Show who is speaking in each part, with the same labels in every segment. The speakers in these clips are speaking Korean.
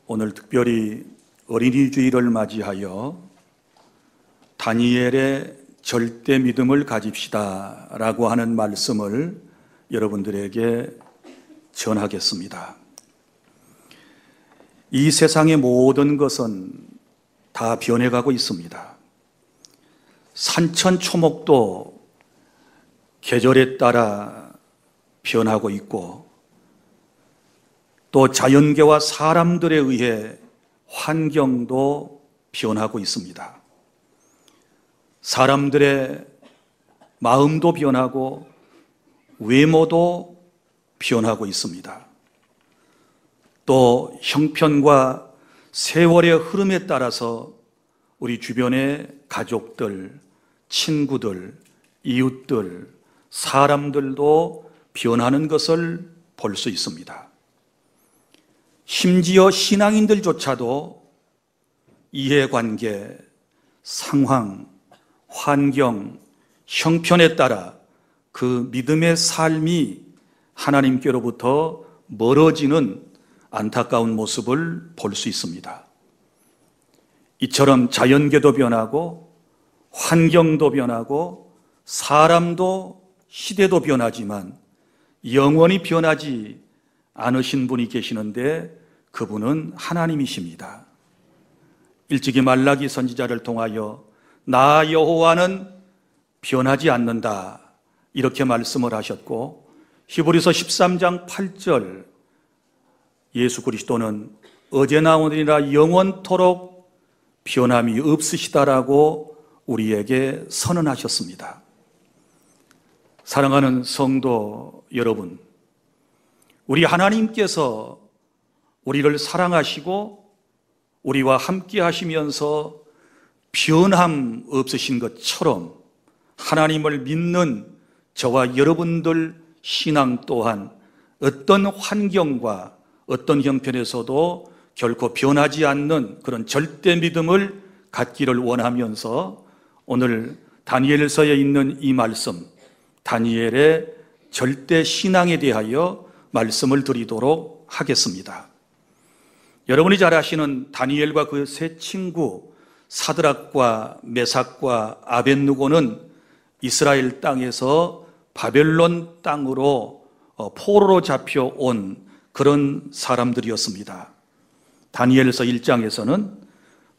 Speaker 1: 오늘 특별히 어린이 주일을 맞이하여 다니엘의 절대 믿음을 가집시다 라고 하는 말씀을 여러분들에게 전하겠습니다. 이 세상의 모든 것은 다 변해가고 있습니다. 산천초목도 계절에 따라 변하고 있고, 또 자연계와 사람들에 의해 환경도 변하고 있습니다. 사람들의 마음도 변하고 외모도 변하고 있습니다. 또 형편과 세월의 흐름에 따라서 우리 주변의 가족들, 친구들, 이웃들, 사람들도 변하는 것을 볼 수 있습니다. 심지어 신앙인들조차도 이해관계, 상황, 환경, 형편에 따라 그 믿음의 삶이 하나님께로부터 멀어지는 안타까운 모습을 볼 수 있습니다. 이처럼 자연계도 변하고 환경도 변하고 사람도 시대도 변하지만 영원히 변하지 않으신 분이 계시는데 그분은 하나님이십니다. 일찍이 말라기 선지자를 통하여 나 여호와는 변하지 않는다 이렇게 말씀을 하셨고, 히브리서 13장 8절 예수 그리스도는 어제나 오늘이나 영원토록 변함이 없으시다라고 우리에게 선언하셨습니다. 사랑하는 성도 여러분, 우리 하나님께서 우리를 사랑하시고 우리와 함께 하시면서 변함 없으신 것처럼 하나님을 믿는 저와 여러분들 신앙 또한 어떤 환경과 어떤 형편에서도 결코 변하지 않는 그런 절대 믿음을 갖기를 원하면서 오늘 다니엘서에 있는 이 말씀, 다니엘의 절대 신앙에 대하여 말씀을 드리도록 하겠습니다. 여러분이 잘 아시는 다니엘과 그 세 친구 사드락과 메삭과 아벳느고는 이스라엘 땅에서 바벨론 땅으로 포로로 잡혀온 그런 사람들이었습니다. 다니엘서 1장에서는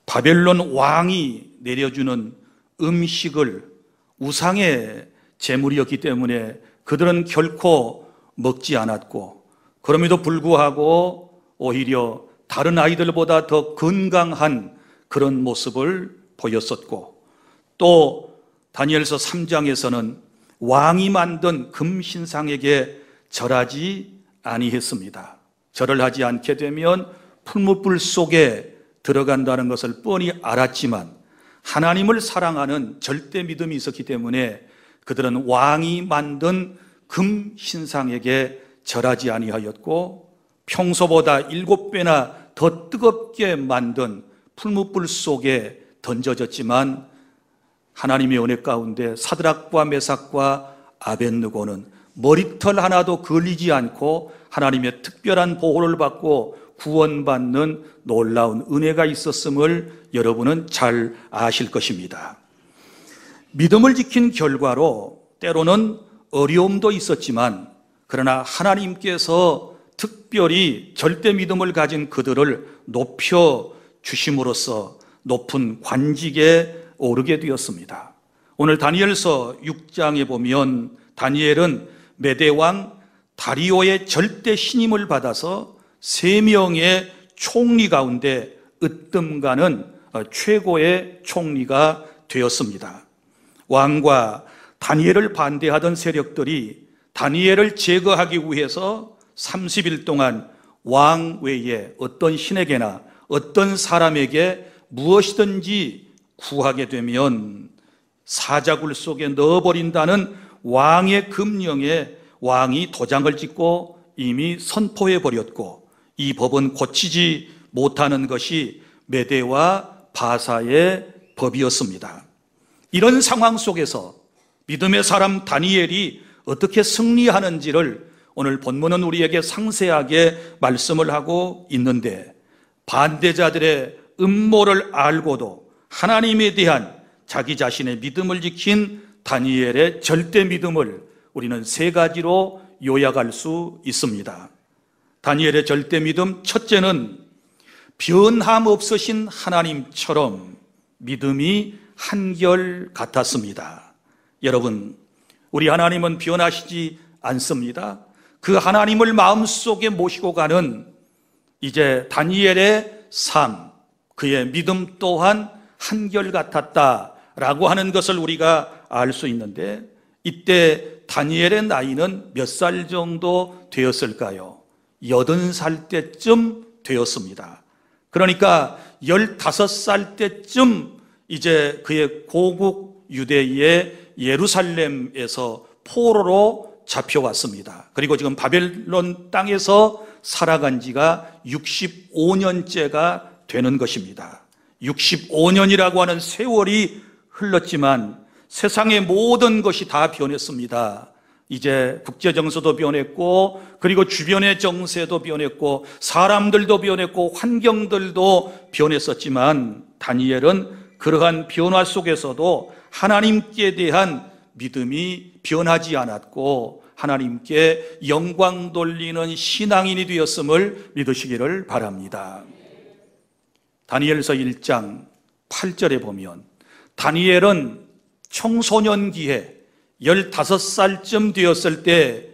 Speaker 1: 바벨론 왕이 내려주는 음식을 우상의 제물이었기 때문에 그들은 결코 먹지 않았고, 그럼에도 불구하고 오히려 다른 아이들보다 더 건강한 그런 모습을 보였었고, 또 다니엘서 3장에서는 왕이 만든 금신상에게 절하지 아니했습니다. 절을 하지 않게 되면 풀무불 속에 들어간다는 것을 뻔히 알았지만 하나님을 사랑하는 절대 믿음이 있었기 때문에 그들은 왕이 만든 금신상에게 절하지 아니하였고, 평소보다 7배나 더 뜨겁게 만든 풀무불 속에 던져졌지만 하나님의 은혜 가운데 사드락과 메삭과 아벳느고는 머리털 하나도 걸리지 않고 하나님의 특별한 보호를 받고 구원받는 놀라운 은혜가 있었음을 여러분은 잘 아실 것입니다. 믿음을 지킨 결과로 때로는 어려움도 있었지만, 그러나 하나님께서 특별히 절대 믿음을 가진 그들을 높여 주심으로써 높은 관직에 오르게 되었습니다. 오늘 다니엘서 6장에 보면 다니엘은 메대왕 다리오의 절대 신임을 받아서 3명의 총리 가운데 으뜸가는 최고의 총리가 되었습니다. 왕과 다니엘을 반대하던 세력들이 다니엘을 제거하기 위해서 30일 동안 왕 외에 어떤 신에게나 어떤 사람에게 무엇이든지 구하게 되면 사자굴 속에 넣어버린다는 왕의 금령에 왕이 도장을 찍고 이미 선포해 버렸고, 이 법은 고치지 못하는 것이 메대와 바사의 법이었습니다. 이런 상황 속에서 믿음의 사람 다니엘이 어떻게 승리하는지를 오늘 본문은 우리에게 상세하게 말씀을 하고 있는데, 반대자들의 음모를 알고도 하나님에 대한 자기 자신의 믿음을 지킨 다니엘의 절대 믿음을 우리는 세 가지로 요약할 수 있습니다. 다니엘의 절대 믿음, 첫째는 변함없으신 하나님처럼 믿음이 한결 같았습니다. 여러분, 우리 하나님은 변하시지 않습니다. 그 하나님을 마음속에 모시고 가는 이제 다니엘의 삶, 그의 믿음 또한 한결같았다라고 하는 것을 우리가 알 수 있는데, 이때 다니엘의 나이는 몇 살 정도 되었을까요? 80살 때쯤 되었습니다. 그러니까 15살 때쯤 이제 그의 고국 유대의 예루살렘에서 포로로 잡혀왔습니다. 그리고 지금 바벨론 땅에서 살아간 지가 65년째가 되는 것입니다. 65년이라고 하는 세월이 흘렀지만 세상의 모든 것이 다 변했습니다. 이제 국제정세도 변했고, 그리고 주변의 정세도 변했고, 사람들도 변했고, 환경들도 변했었지만 다니엘은 그러한 변화 속에서도 하나님께 대한 믿음이 변하지 않았고 하나님께 영광 돌리는 신앙인이 되었음을 믿으시기를 바랍니다. 다니엘서 1장 8절에 보면 다니엘은 청소년기에 15살쯤 되었을 때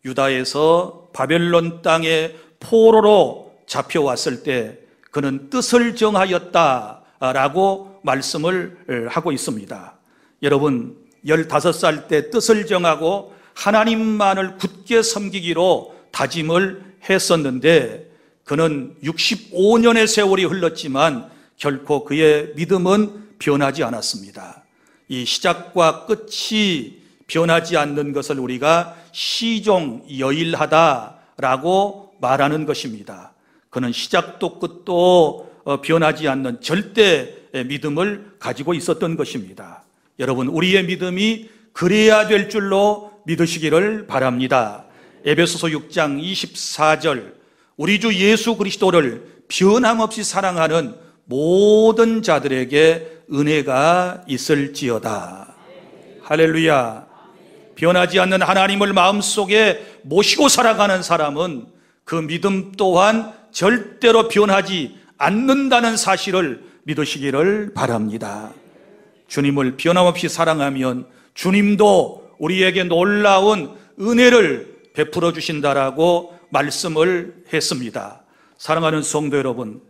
Speaker 1: 유다에서 바벨론 땅에 포로로 잡혀왔을 때 그는 뜻을 정하였다라고 말씀을 하고 있습니다. 여러분, 15살 때 뜻을 정하고 하나님만을 굳게 섬기기로 다짐을 했었는데 그는 65년의 세월이 흘렀지만 결코 그의 믿음은 변하지 않았습니다. 이 시작과 끝이 변하지 않는 것을 우리가 시종여일하다라고 말하는 것입니다. 그는 시작도 끝도 변하지 않는 절대 믿음을 가지고 있었던 것입니다. 여러분, 우리의 믿음이 그래야 될 줄로 믿으시기를 바랍니다. 에베소서 6장 24절, 우리 주 예수 그리스도를 변함없이 사랑하는 모든 자들에게 은혜가 있을지어다. 할렐루야. 변하지 않는 하나님을 마음속에 모시고 살아가는 사람은 그 믿음 또한 절대로 변하지 않는다는 사실을 믿으시기를 바랍니다. 주님을 변함없이 사랑하면 주님도 우리에게 놀라운 은혜를 베풀어 주신다라고 말씀을 했습니다. 사랑하는 성도 여러분,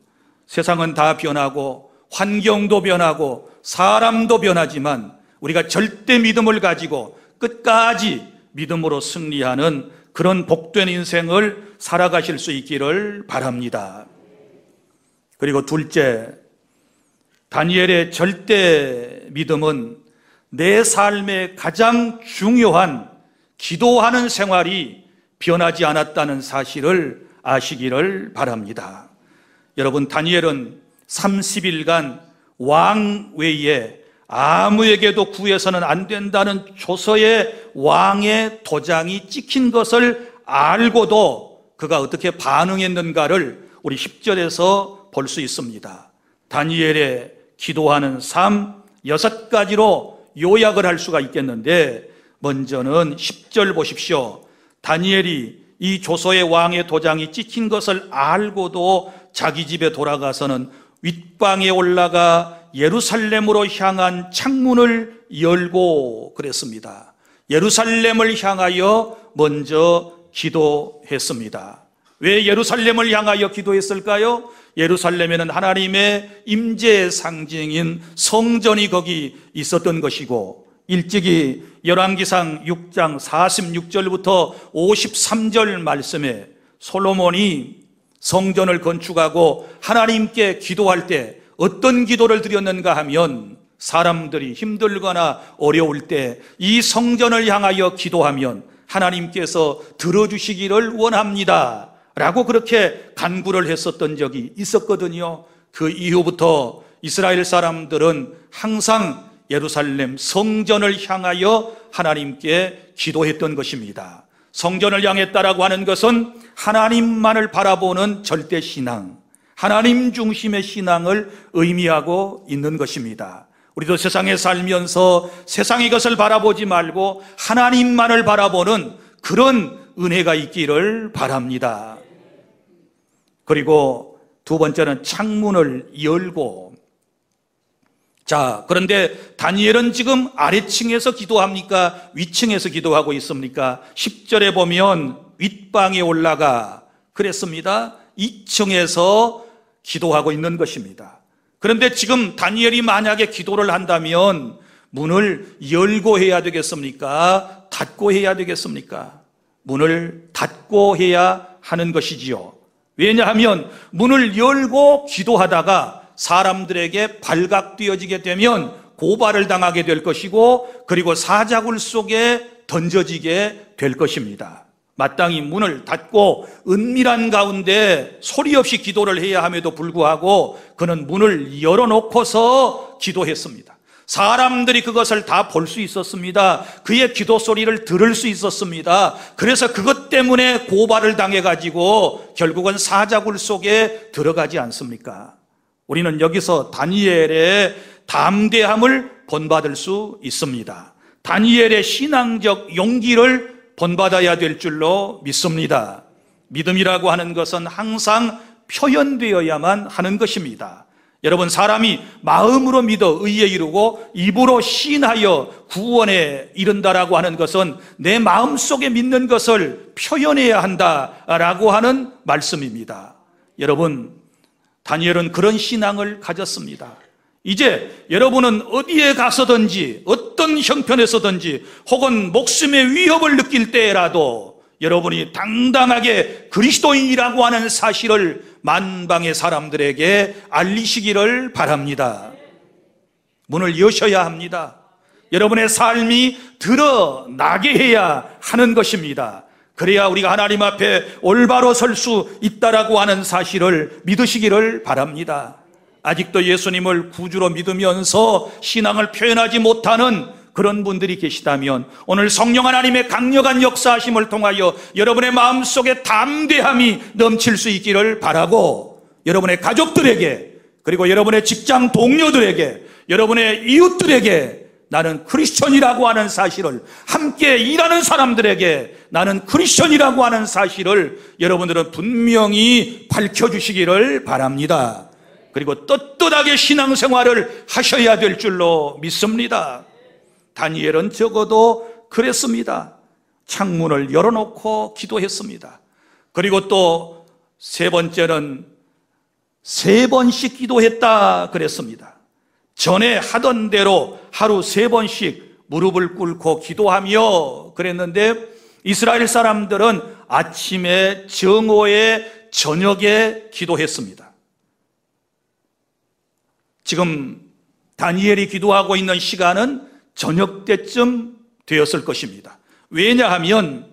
Speaker 1: 세상은 다 변하고 환경도 변하고 사람도 변하지만 우리가 절대 믿음을 가지고 끝까지 믿음으로 승리하는 그런 복된 인생을 살아가실 수 있기를 바랍니다. 그리고 둘째, 다니엘의 절대 믿음은 내 삶의 가장 중요한 기도하는 생활이 변하지 않았다는 사실을 아시기를 바랍니다. 여러분, 다니엘은 30일간 왕 외에 아무에게도 구해서는 안 된다는 조서의 왕의 도장이 찍힌 것을 알고도 그가 어떻게 반응했는가를 우리 10절에서 볼 수 있습니다. 다니엘의 기도하는 삶 6가지로 요약을 할 수가 있겠는데, 먼저는 10절 보십시오. 다니엘이 이 조서의 왕의 도장이 찍힌 것을 알고도 자기 집에 돌아가서는 윗방에 올라가 예루살렘으로 향한 창문을 열고 그랬습니다. 예루살렘을 향하여 먼저 기도했습니다. 왜 예루살렘을 향하여 기도했을까요? 예루살렘에는 하나님의 임재의 상징인 성전이 거기 있었던 것이고, 일찍이 열왕기상 6장 46절부터 53절 말씀에 솔로몬이 성전을 건축하고 하나님께 기도할 때 어떤 기도를 드렸는가 하면, 사람들이 힘들거나 어려울 때 이 성전을 향하여 기도하면 하나님께서 들어주시기를 원합니다 라고 그렇게 간구를 했었던 적이 있었거든요. 그 이후부터 이스라엘 사람들은 항상 예루살렘 성전을 향하여 하나님께 기도했던 것입니다. 성전을 향했다라고 하는 것은 하나님만을 바라보는 절대 신앙, 하나님 중심의 신앙을 의미하고 있는 것입니다. 우리도 세상에 살면서 세상의 것을 바라보지 말고 하나님만을 바라보는 그런 은혜가 있기를 바랍니다. 그리고 두 번째는 창문을 열고, 자, 그런데 다니엘은 지금 아래층에서 기도합니까? 위층에서 기도하고 있습니까? 10절에 보면 윗방에 올라가 그랬습니다. 2층에서 기도하고 있는 것입니다. 그런데 지금 다니엘이 만약에 기도를 한다면 문을 열고 해야 되겠습니까? 닫고 해야 되겠습니까? 문을 닫고 해야 하는 것이지요. 왜냐하면 문을 열고 기도하다가 사람들에게 발각되어지게 되면 고발을 당하게 될 것이고, 그리고 사자굴 속에 던져지게 될 것입니다. 마땅히 문을 닫고 은밀한 가운데 소리 없이 기도를 해야 함에도 불구하고 그는 문을 열어놓고서 기도했습니다. 사람들이 그것을 다 볼 수 있었습니다. 그의 기도 소리를 들을 수 있었습니다. 그래서 그것 때문에 고발을 당해가지고 결국은 사자굴 속에 들어가지 않습니까? 우리는 여기서 다니엘의 담대함을 본받을 수 있습니다. 다니엘의 신앙적 용기를 본받아야 될 줄로 믿습니다. 믿음이라고 하는 것은 항상 표현되어야만 하는 것입니다. 여러분, 사람이 마음으로 믿어 의에 이르고 입으로 시인하여 구원에 이른다라고 하는 것은 내 마음속에 믿는 것을 표현해야 한다라고 하는 말씀입니다. 여러분, 다니엘은 그런 신앙을 가졌습니다. 이제 여러분은 어디에 가서든지 어떤 형편에서든지 혹은 목숨의 위협을 느낄 때라도 여러분이 당당하게 그리스도인이라고 하는 사실을 만방의 사람들에게 알리시기를 바랍니다. 문을 여셔야 합니다. 여러분의 삶이 드러나게 해야 하는 것입니다. 그래야 우리가 하나님 앞에 올바로 설 수 있다라고 하는 사실을 믿으시기를 바랍니다. 아직도 예수님을 구주로 믿으면서 신앙을 표현하지 못하는 그런 분들이 계시다면 오늘 성령 하나님의 강력한 역사하심을 통하여 여러분의 마음속에 담대함이 넘칠 수 있기를 바라고, 여러분의 가족들에게, 그리고 여러분의 직장 동료들에게, 여러분의 이웃들에게 나는 크리스천이라고 하는 사실을, 함께 일하는 사람들에게 나는 크리스천이라고 하는 사실을 여러분들은 분명히 밝혀주시기를 바랍니다. 그리고 떳떳하게 신앙생활을 하셔야 될 줄로 믿습니다. 다니엘은 적어도 그랬습니다. 창문을 열어놓고 기도했습니다. 그리고 또 세 번째는 3번씩 기도했다 그랬습니다. 전에 하던 대로 하루 3번씩 무릎을 꿇고 기도하며 그랬는데, 이스라엘 사람들은 아침에, 정오에, 저녁에 기도했습니다. 지금 다니엘이 기도하고 있는 시간은 저녁 때쯤 되었을 것입니다. 왜냐하면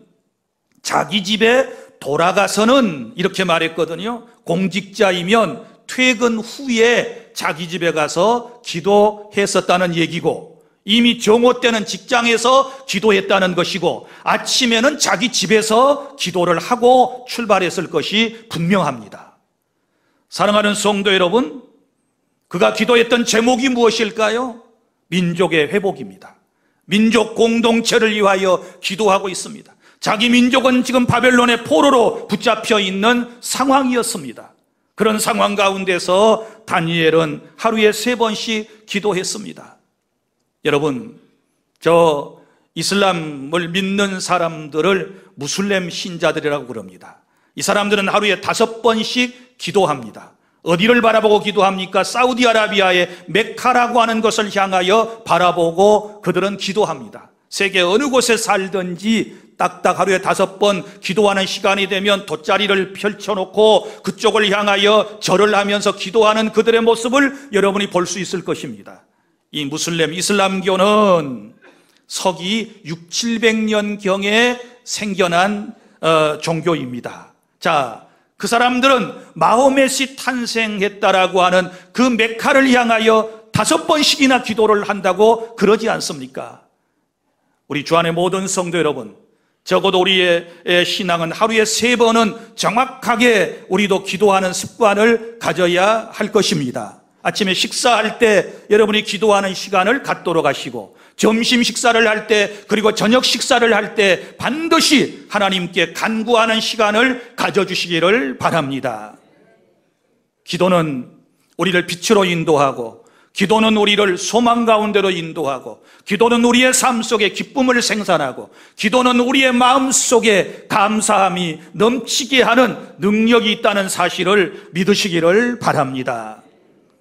Speaker 1: 자기 집에 돌아가서는 이렇게 말했거든요. 공직자이면 퇴근 후에 자기 집에 가서 기도했었다는 얘기고, 이미 정오 때는 직장에서 기도했다는 것이고, 아침에는 자기 집에서 기도를 하고 출발했을 것이 분명합니다. 사랑하는 성도 여러분, 그가 기도했던 제목이 무엇일까요? 민족의 회복입니다. 민족 공동체를 위하여 기도하고 있습니다. 자기 민족은 지금 바벨론의 포로로 붙잡혀 있는 상황이었습니다. 그런 상황 가운데서 다니엘은 하루에 3번씩 기도했습니다. 여러분, 저 이슬람을 믿는 사람들을 무슬림 신자들이라고 그럽니다. 이 사람들은 하루에 5번씩 기도합니다. 어디를 바라보고 기도합니까? 사우디아라비아의 메카라고 하는 것을 향하여 바라보고 그들은 기도합니다. 세계 어느 곳에 살든지 딱딱 하루에 5번 기도하는 시간이 되면 돗자리를 펼쳐놓고 그쪽을 향하여 절을 하면서 기도하는 그들의 모습을 여러분이 볼 수 있을 것입니다. 이 무슬림 이슬람교는 서기 600~700년경에 생겨난 종교입니다. 자, 그 사람들은 마호멧이 탄생했다라고 하는 그 메카를 향하여 5번씩이나 기도를 한다고 그러지 않습니까? 우리 주 안의 모든 성도 여러분, 적어도 우리의 신앙은 하루에 3번은 정확하게 우리도 기도하는 습관을 가져야 할 것입니다. 아침에 식사할 때 여러분이 기도하는 시간을 갖도록 하시고, 점심 식사를 할 때, 그리고 저녁 식사를 할 때 반드시 하나님께 간구하는 시간을 가져주시기를 바랍니다. 기도는 우리를 빛으로 인도하고, 기도는 우리를 소망 가운데로 인도하고, 기도는 우리의 삶 속에 기쁨을 생산하고, 기도는 우리의 마음 속에 감사함이 넘치게 하는 능력이 있다는 사실을 믿으시기를 바랍니다.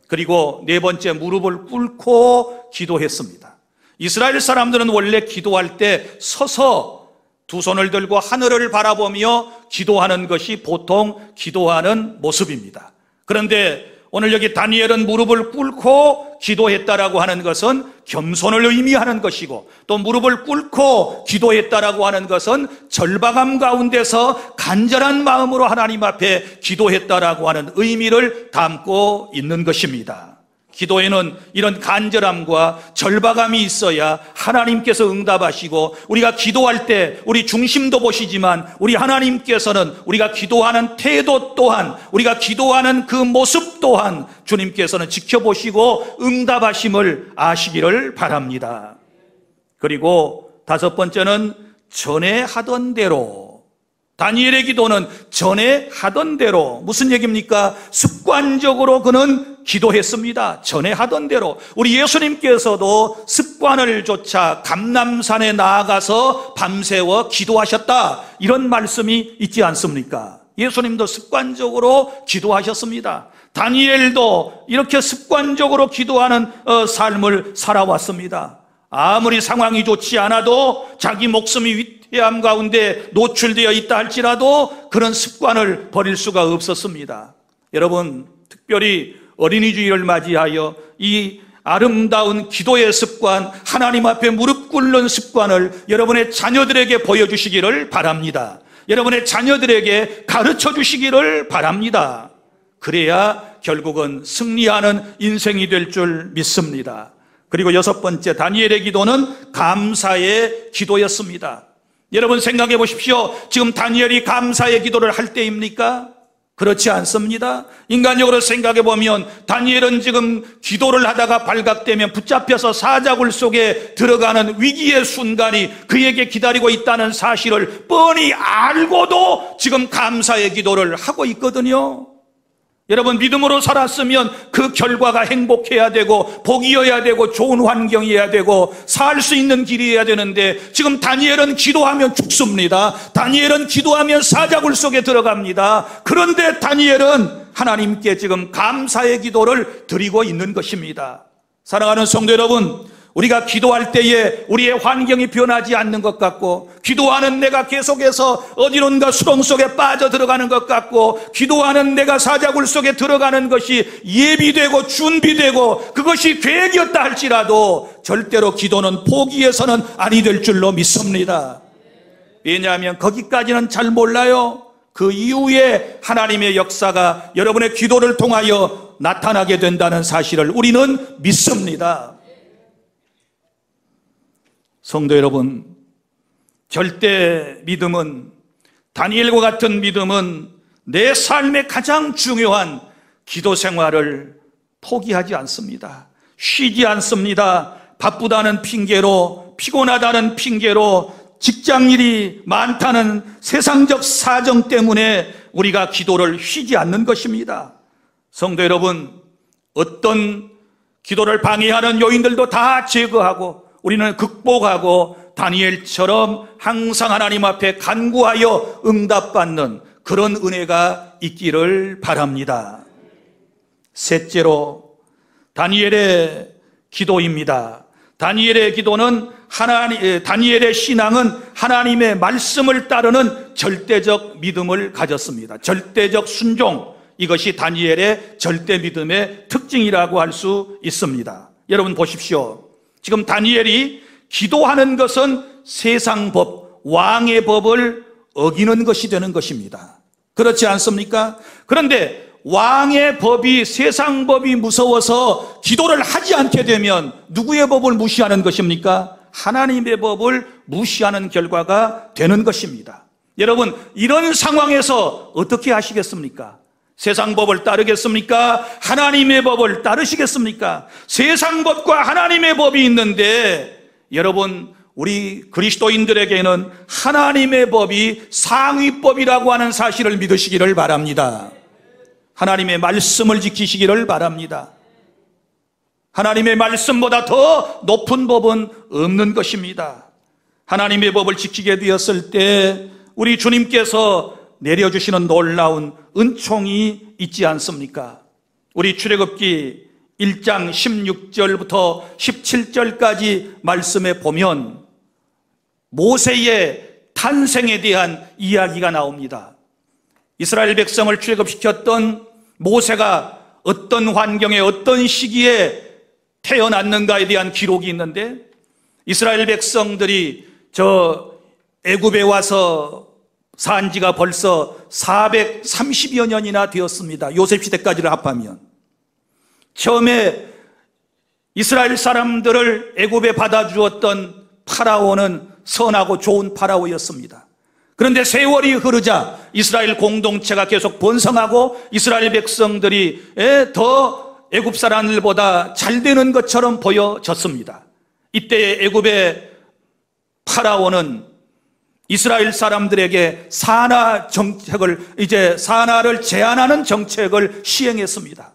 Speaker 1: 그리고 4번째, 무릎을 꿇고 기도했습니다. 이스라엘 사람들은 원래 기도할 때 서서 2손을 들고 하늘을 바라보며 기도하는 것이 보통 기도하는 모습입니다. 그런데 오늘 여기 다니엘은 무릎을 꿇고 기도했다라고 하는 것은 겸손을 의미하는 것이고, 또 무릎을 꿇고 기도했다라고 하는 것은 절박함 가운데서 간절한 마음으로 하나님 앞에 기도했다라고 하는 의미를 담고 있는 것입니다. 기도에는 이런 간절함과 절박함이 있어야 하나님께서 응답하시고, 우리가 기도할 때 우리 중심도 보시지만 우리 하나님께서는 우리가 기도하는 태도 또한, 우리가 기도하는 그 모습 또한 주님께서는 지켜보시고 응답하심을 아시기를 바랍니다. 그리고 5번째는 전에 하던 대로, 다니엘의 기도는 전에 하던 대로, 무슨 얘기입니까? 습관적으로 그는 기도했습니다. 전에 하던 대로. 우리 예수님께서도 습관을 좇아 감람산에 나아가서 밤새워 기도하셨다, 이런 말씀이 있지 않습니까? 예수님도 습관적으로 기도하셨습니다. 다니엘도 이렇게 습관적으로 기도하는 삶을 살아왔습니다. 아무리 상황이 좋지 않아도, 자기 목숨이 위태함 가운데 노출되어 있다 할지라도 그런 습관을 버릴 수가 없었습니다. 여러분, 특별히 어린이주일을 맞이하여 이 아름다운 기도의 습관, 하나님 앞에 무릎 꿇는 습관을 여러분의 자녀들에게 보여주시기를 바랍니다. 여러분의 자녀들에게 가르쳐 주시기를 바랍니다. 그래야 결국은 승리하는 인생이 될 줄 믿습니다. 그리고 6번째, 다니엘의 기도는 감사의 기도였습니다. 여러분 생각해 보십시오. 지금 다니엘이 감사의 기도를 할 때입니까? 그렇지 않습니다. 인간적으로 생각해 보면 다니엘은 지금 기도를 하다가 발각되면 붙잡혀서 사자굴 속에 들어가는 위기의 순간이 그에게 기다리고 있다는 사실을 뻔히 알고도 지금 감사의 기도를 하고 있거든요. 여러분, 믿음으로 살았으면 그 결과가 행복해야 되고 복이어야 되고 좋은 환경이어야 되고 살 수 있는 길이어야 되는데, 지금 다니엘은 기도하면 죽습니다. 다니엘은 기도하면 사자굴 속에 들어갑니다. 그런데 다니엘은 하나님께 지금 감사의 기도를 드리고 있는 것입니다. 사랑하는 성도 여러분, 우리가 기도할 때에 우리의 환경이 변하지 않는 것 같고, 기도하는 내가 계속해서 어디론가 수렁 속에 빠져 들어가는 것 같고, 기도하는 내가 사자굴 속에 들어가는 것이 예비되고 준비되고 그것이 계획이었다 할지라도 절대로 기도는 포기해서는 아니 될 줄로 믿습니다. 왜냐하면 거기까지는 잘 몰라요. 그 이후에 하나님의 역사가 여러분의 기도를 통하여 나타나게 된다는 사실을 우리는 믿습니다. 성도 여러분, 절대 믿음은, 다니엘과 같은 믿음은 내 삶의 가장 중요한 기도 생활을 포기하지 않습니다. 쉬지 않습니다. 바쁘다는 핑계로, 피곤하다는 핑계로, 직장일이 많다는 세상적 사정 때문에 우리가 기도를 쉬지 않는 것입니다. 성도 여러분, 어떤 기도를 방해하는 요인들도 다 제거하고 우리는 극복하고 다니엘처럼 항상 하나님 앞에 간구하여 응답받는 그런 은혜가 있기를 바랍니다. 셋째로, 다니엘의 기도입니다. 다니엘의 기도는 다니엘의 신앙은 하나님의 말씀을 따르는 절대적 믿음을 가졌습니다. 절대적 순종, 이것이 다니엘의 절대 믿음의 특징이라고 할 수 있습니다. 여러분 보십시오. 지금 다니엘이 기도하는 것은 세상 법, 왕의 법을 어기는 것이 되는 것입니다. 그렇지 않습니까? 그런데 왕의 법이, 세상 법이 무서워서 기도를 하지 않게 되면 누구의 법을 무시하는 것입니까? 하나님의 법을 무시하는 결과가 되는 것입니다. 여러분, 이런 상황에서 어떻게 하시겠습니까? 세상 법을 따르겠습니까? 하나님의 법을 따르시겠습니까? 세상 법과 하나님의 법이 있는데, 여러분, 우리 그리스도인들에게는 하나님의 법이 상위법이라고 하는 사실을 믿으시기를 바랍니다. 하나님의 말씀을 지키시기를 바랍니다. 하나님의 말씀보다 더 높은 법은 없는 것입니다. 하나님의 법을 지키게 되었을 때 우리 주님께서 내려주시는 놀라운 은총이 있지 않습니까? 우리 출애굽기 1장 16절부터 17절까지 말씀에 보면 모세의 탄생에 대한 이야기가 나옵니다. 이스라엘 백성을 출애굽시켰던 모세가 어떤 환경에 어떤 시기에 태어났는가에 대한 기록이 있는데, 이스라엘 백성들이 저 애굽에 와서 산 지가 벌써 430여 년이나 되었습니다. 요셉 시대까지를 합하면. 처음에 이스라엘 사람들을 애굽에 받아주었던 파라오는 선하고 좋은 파라오였습니다. 그런데 세월이 흐르자 이스라엘 공동체가 계속 번성하고 이스라엘 백성들이 더 애굽 사람들보다 잘 되는 것처럼 보여졌습니다. 이때 애굽의 파라오는 이스라엘 사람들에게 산하 정책을, 이제 산하를 제한하는 정책을 시행했습니다.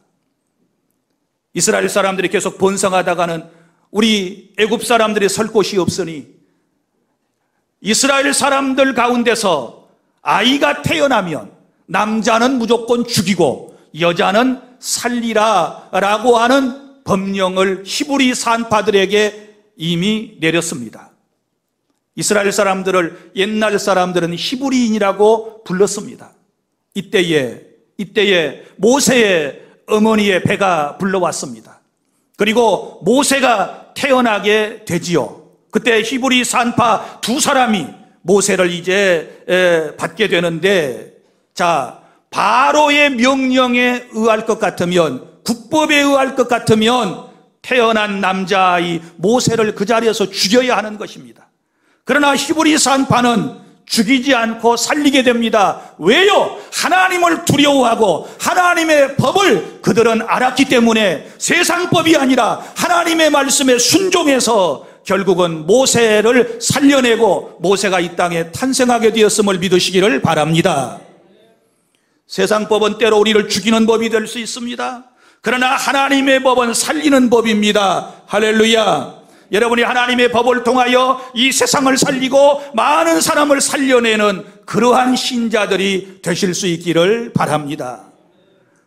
Speaker 1: 이스라엘 사람들이 계속 번성하다가는 우리 애굽 사람들이 설 곳이 없으니 이스라엘 사람들 가운데서 아이가 태어나면 남자는 무조건 죽이고 여자는 살리라 라고 하는 법령을 히브리 산파들에게 이미 내렸습니다. 이스라엘 사람들을 옛날 사람들은 히브리인이라고 불렀습니다. 이때에 모세의 어머니의 배가 불러왔습니다. 그리고 모세가 태어나게 되지요. 그때 히브리 산파 두 사람이 모세를 이제 받게 되는데, 자, 바로의 명령에 의할 것 같으면, 국법에 의할 것 같으면 태어난 남자아이 모세를 그 자리에서 죽여야 하는 것입니다. 그러나 히브리 산파는 죽이지 않고 살리게 됩니다. 왜요? 하나님을 두려워하고 하나님의 법을 그들은 알았기 때문에 세상 법이 아니라 하나님의 말씀에 순종해서 결국은 모세를 살려내고 모세가 이 땅에 탄생하게 되었음을 믿으시기를 바랍니다. 세상 법은 때로 우리를 죽이는 법이 될 수 있습니다. 그러나 하나님의 법은 살리는 법입니다. 할렐루야. 여러분이 하나님의 법을 통하여 이 세상을 살리고 많은 사람을 살려내는 그러한 신자들이 되실 수 있기를 바랍니다.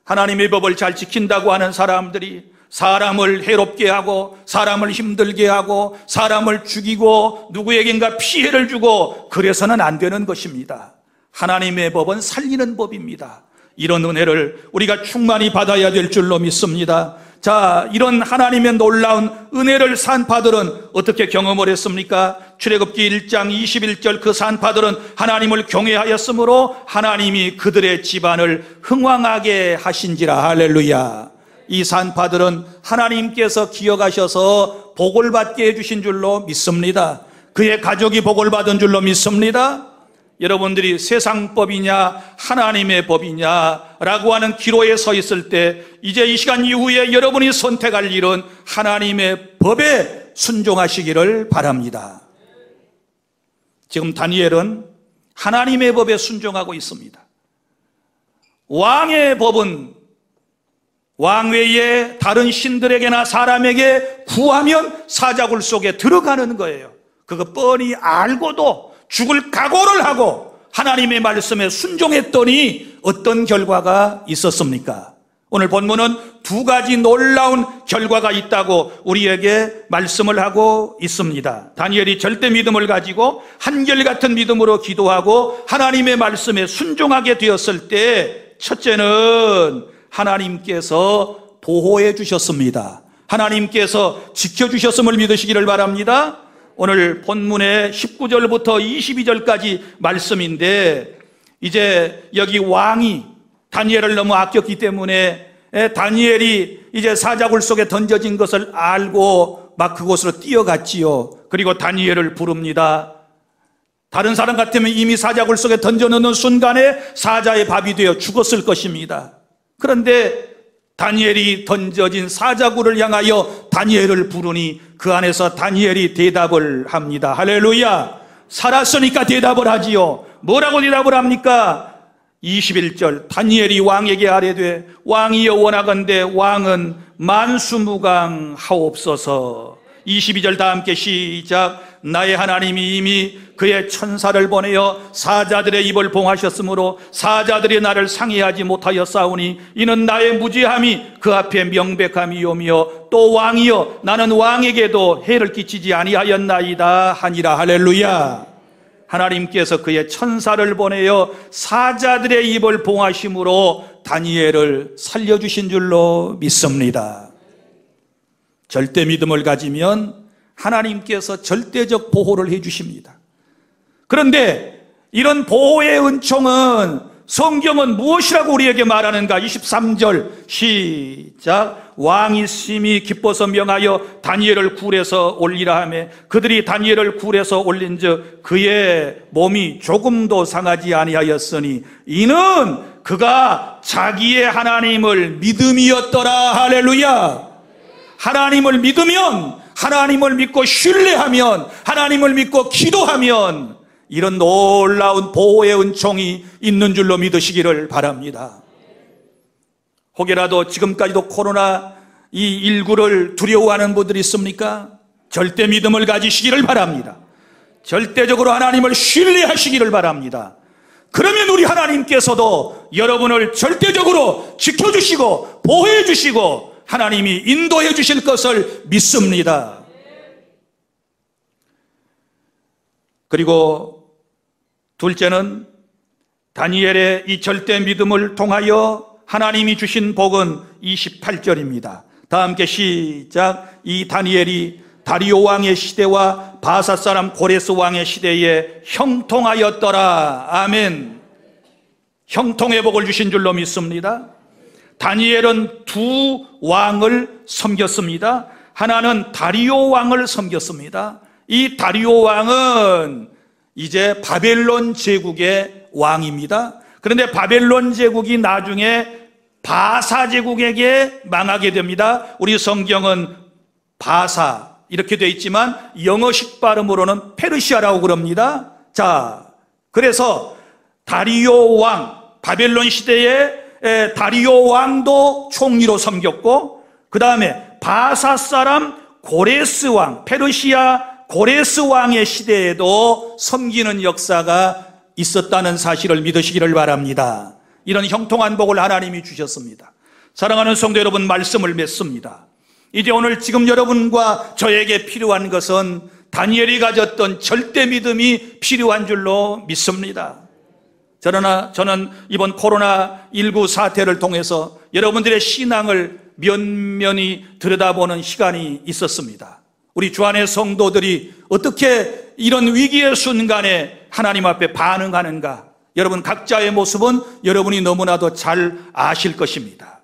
Speaker 1: 하나님의 법을 잘 지킨다고 하는 사람들이 사람을 해롭게 하고 사람을 힘들게 하고 사람을 죽이고 누구에겐가 피해를 주고 그래서는 안 되는 것입니다. 하나님의 법은 살리는 법입니다. 이런 은혜를 우리가 충만히 받아야 될 줄로 믿습니다. 자, 이런 하나님의 놀라운 은혜를 산파들은 어떻게 경험을 했습니까? 출애굽기 1장 21절 그 산파들은 하나님을 경외하였으므로 하나님이 그들의 집안을 흥왕하게 하신지라. 할렐루야. 이 산파들은 하나님께서 기억하셔서 복을 받게 해주신 줄로 믿습니다. 그의 가족이 복을 받은 줄로 믿습니다. 여러분들이 세상 법이냐 하나님의 법이냐 라고 하는 기로에 서 있을 때 이제 이 시간 이후에 여러분이 선택할 일은 하나님의 법에 순종하시기를 바랍니다. 지금 다니엘은 하나님의 법에 순종하고 있습니다. 왕의 법은 왕 외에 다른 신들에게나 사람에게 구하면 사자굴 속에 들어가는 거예요. 그거 뻔히 알고도 죽을 각오를 하고 하나님의 말씀에 순종했더니 어떤 결과가 있었습니까? 오늘 본문은 두 가지 놀라운 결과가 있다고 우리에게 말씀을 하고 있습니다. 다니엘이 절대 믿음을 가지고 한결같은 믿음으로 기도하고 하나님의 말씀에 순종하게 되었을 때 첫째는 하나님께서 보호해 주셨습니다. 하나님께서 지켜주셨음을 믿으시기를 바랍니다. 오늘 본문의 19절부터 22절까지 말씀인데, 이제 여기 왕이 다니엘을 너무 아꼈기 때문에 다니엘이 이제 사자굴 속에 던져진 것을 알고 막 그곳으로 뛰어갔지요. 그리고 다니엘을 부릅니다. 다른 사람 같으면 이미 사자굴 속에 던져넣는 순간에 사자의 밥이 되어 죽었을 것입니다. 그런데 다니엘이 던져진 사자굴을 향하여 다니엘을 부르니 그 안에서 다니엘이 대답을 합니다. 할렐루야! 살았으니까 대답을 하지요. 뭐라고 대답을 합니까? 21절, 다니엘이 왕에게 아뢰되 왕이여 원하건대 왕은 만수무강하옵소서. 22절 다 함께 시작. 나의 하나님이 이미 그의 천사를 보내어 사자들의 입을 봉하셨으므로 사자들이 나를 상해하지 못하였사오니 이는 나의 무죄함이 그 앞에 명백함이오며 또 왕이여 나는 왕에게도 해를 끼치지 아니하였나이다 하니라. 할렐루야. 하나님께서 그의 천사를 보내어 사자들의 입을 봉하심으로 다니엘을 살려주신 줄로 믿습니다. 절대 믿음을 가지면 하나님께서 절대적 보호를 해주십니다. 그런데 이런 보호의 은총은 성경은 무엇이라고 우리에게 말하는가? 23절 시작. 왕이 심히 기뻐서 명하여 다니엘을 굴에서 올리라 하며 그들이 다니엘을 굴에서 올린즉 그의 몸이 조금도 상하지 아니하였으니 이는 그가 자기의 하나님을 믿음이었더라. 할렐루야. 하나님을 믿으면, 하나님을 믿고 신뢰하면, 하나님을 믿고 기도하면 이런 놀라운 보호의 은총이 있는 줄로 믿으시기를 바랍니다. 혹여라도 지금까지도 코로나19를 두려워하는 분들이 있습니까? 절대 믿음을 가지시기를 바랍니다. 절대적으로 하나님을 신뢰하시기를 바랍니다. 그러면 우리 하나님께서도 여러분을 절대적으로 지켜주시고 보호해 주시고 하나님이 인도해 주실 것을 믿습니다. 그리고 둘째는 다니엘의 이 절대 믿음을 통하여 하나님이 주신 복은 28절입니다. 다 함께 시작. 이 다니엘이 다리오 왕의 시대와 바사 사람 고레스 왕의 시대에 형통하였더라. 아멘. 형통의 복을 주신 줄로 믿습니다. 다니엘은 두 왕을 섬겼습니다. 하나는 다리오 왕을 섬겼습니다. 이 다리오 왕은 이제 바벨론 제국의 왕입니다. 그런데 바벨론 제국이 나중에 바사 제국에게 망하게 됩니다. 우리 성경은 바사 이렇게 되어 있지만 영어식 발음으로는 페르시아라고 그럽니다. 자, 그래서 다리오 왕, 바벨론 시대에 다리오 왕도 총리로 섬겼고 그 다음에 바사 사람 고레스 왕, 페르시아 고레스 왕의 시대에도 섬기는 역사가 있었다는 사실을 믿으시기를 바랍니다. 이런 형통한 복을 하나님이 주셨습니다. 사랑하는 성도 여러분, 말씀을 맺습니다. 이제 오늘 지금 여러분과 저에게 필요한 것은 다니엘이 가졌던 절대 믿음이 필요한 줄로 믿습니다. 저는 이번 코로나19 사태를 통해서 여러분들의 신앙을 면면히 들여다보는 시간이 있었습니다. 우리 주안의 성도들이 어떻게 이런 위기의 순간에 하나님 앞에 반응하는가, 여러분 각자의 모습은 여러분이 너무나도 잘 아실 것입니다.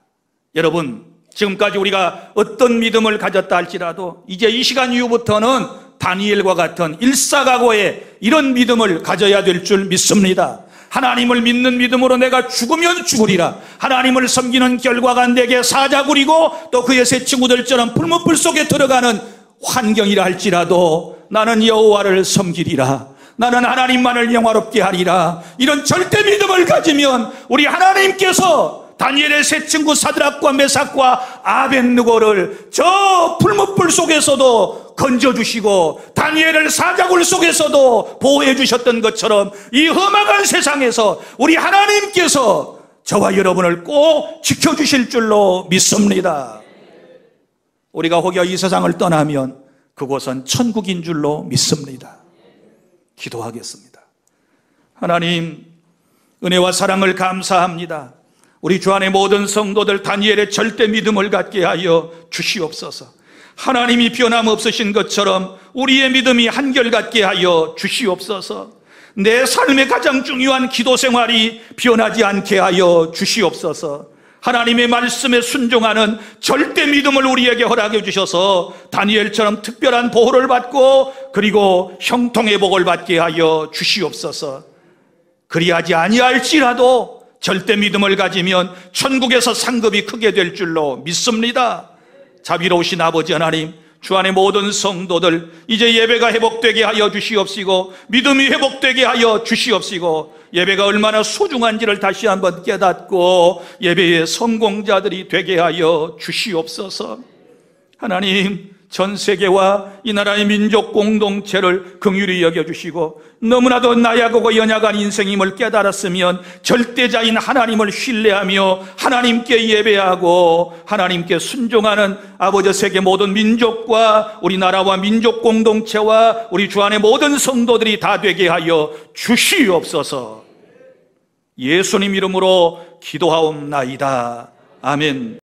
Speaker 1: 여러분, 지금까지 우리가 어떤 믿음을 가졌다 할지라도 이제 이 시간 이후부터는 다니엘과 같은 일사각오의 이런 믿음을 가져야 될 줄 믿습니다. 하나님을 믿는 믿음으로 내가 죽으면 죽으리라. 하나님을 섬기는 결과가 내게 사자굴이고 또 그의 새 친구들처럼 불문불 속에 들어가는 환경이라 할지라도 나는 여호와를 섬기리라. 나는 하나님만을 영화롭게 하리라. 이런 절대 믿음을 가지면 우리 하나님께서 다니엘의 새 친구 사드락과 메삭과 아벳느고를 저 불문불 속에서도 건져주시고 다니엘을 사자굴 속에서도 보호해 주셨던 것처럼 이 험악한 세상에서 우리 하나님께서 저와 여러분을 꼭 지켜주실 줄로 믿습니다. 우리가 혹여 이 세상을 떠나면 그곳은 천국인 줄로 믿습니다. 기도하겠습니다. 하나님, 은혜와 사랑을 감사합니다. 우리 주 안의 모든 성도들 다니엘의 절대 믿음을 갖게 하여 주시옵소서. 하나님이 변함없으신 것처럼 우리의 믿음이 한결같게 하여 주시옵소서. 내 삶의 가장 중요한 기도 생활이 변하지 않게 하여 주시옵소서. 하나님의 말씀에 순종하는 절대 믿음을 우리에게 허락해 주셔서 다니엘처럼 특별한 보호를 받고 그리고 형통의 복을 받게 하여 주시옵소서. 그리하지 아니할지라도 절대 믿음을 가지면 천국에서 상급이 크게 될 줄로 믿습니다. 자비로우신 아버지 하나님, 주 안의 모든 성도들 이제 예배가 회복되게 하여 주시옵시고 믿음이 회복되게 하여 주시옵시고 예배가 얼마나 소중한지를 다시 한번 깨닫고 예배의 성공자들이 되게 하여 주시옵소서. 하나님, 전 세계와 이 나라의 민족 공동체를 긍휼히 여겨주시고 너무나도 나약하고 연약한 인생임을 깨달았으면 절대자인 하나님을 신뢰하며 하나님께 예배하고 하나님께 순종하는 아버지 세계 모든 민족과 우리나라와 민족 공동체와 우리 주 안의 모든 성도들이 다 되게 하여 주시옵소서. 예수님 이름으로 기도하옵나이다. 아멘.